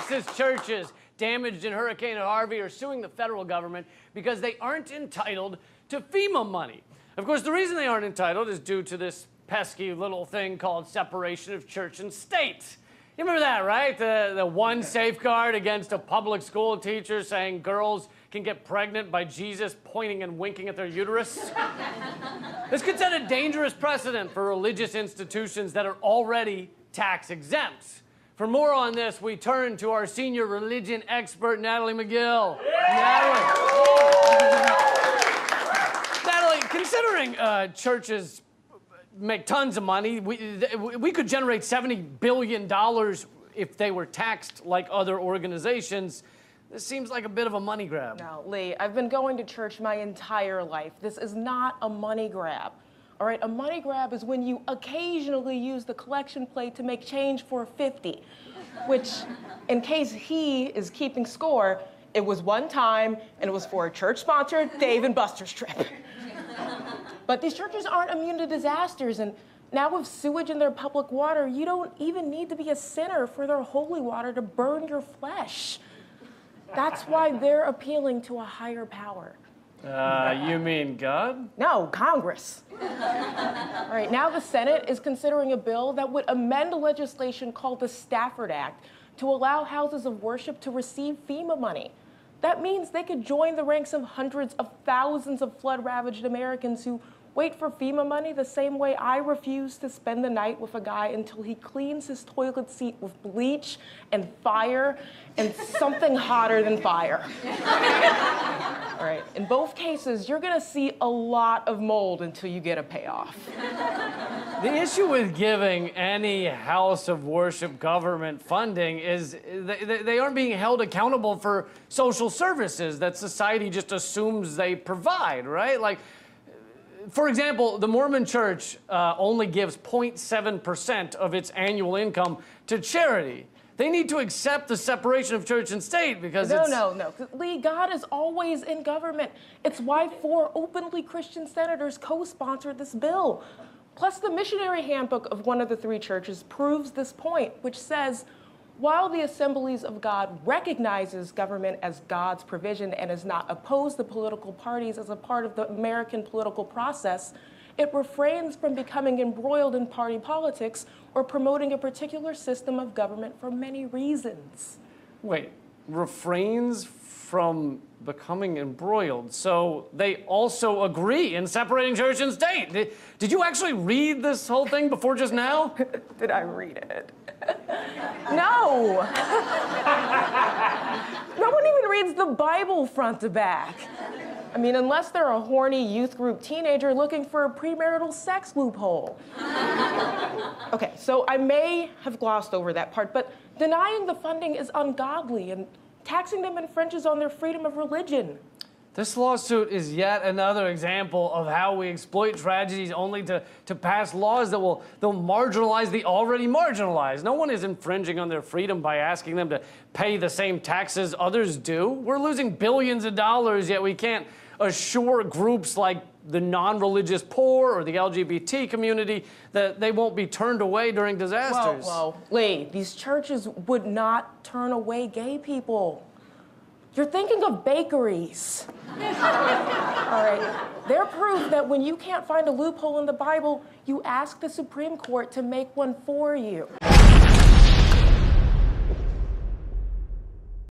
Texas churches damaged in Hurricane Harvey are suing the federal government because they aren't entitled to FEMA money. Of course, the reason they aren't entitled is due to this pesky little thing called separation of church and state. You remember that, right? The one safeguard against a public school teacher saying girls can get pregnant by Jesus pointing and winking at their uterus? This could set a dangerous precedent for religious institutions that are already tax exempt. For more on this, we turn to our senior religion expert, Natalie McGill. Yeah. Natalie, considering churches make tons of money, we could generate $70 billion if they were taxed like other organizations. This seems like a bit of a money grab. Now, Lee, I've been going to church my entire life. This is not a money grab. All right, a money grab is when you occasionally use the collection plate to make change for 50, which, in case he is keeping score, it was one time, and it was for a church-sponsored Dave and Buster's trip. But these churches aren't immune to disasters, and now with sewage in their public water, you don't even need to be a sinner for their holy water to burn your flesh. That's why they're appealing to a higher power. You mean God? No, Congress. All right, now the Senate is considering a bill that would amend legislation called the Stafford Act to allow houses of worship to receive FEMA money. That means they could join the ranks of hundreds of thousands of flood-ravaged Americans who wait for FEMA money the same way I refuse to spend the night with a guy until he cleans his toilet seat with bleach and fire and something hotter than fire. All right, in both cases, you're gonna see a lot of mold until you get a payoff. The issue with giving any house of worship government funding is they aren't being held accountable for social services that society just assumes they provide, right? Like, for example, the Mormon Church only gives 0.7% of its annual income to charity. They need to accept the separation of church and state because No. Lee, God is always in government. It's why 4 openly Christian senators co-sponsored this bill. Plus, the missionary handbook of one of the 3 churches proves this point, which says, while the Assemblies of God recognizes government as God's provision and is not opposed to political parties as a part of the American political process, it refrains from becoming embroiled in party politics or promoting a particular system of government for many reasons. Wait, refrains from becoming embroiled. So they also agree in separating church and state. Did you actually read this whole thing before just now? Did I read it? No. No one even reads the Bible front to back. I mean, unless they're a horny youth group teenager looking for a premarital sex loophole. Okay, so I may have glossed over that part, but denying the funding is ungodly, and taxing them infringes on their freedom of religion. This lawsuit is yet another example of how we exploit tragedies only to pass laws that they'll marginalize the already marginalized. No one is infringing on their freedom by asking them to pay the same taxes others do. We're losing billions of dollars, yet we can't assure groups like the non-religious poor or the LGBT community that they won't be turned away during disasters. Whoa, Lee, these churches would not turn away gay people. You're thinking of bakeries. All right, they're proof that when you can't find a loophole in the Bible, you ask the Supreme Court to make one for you.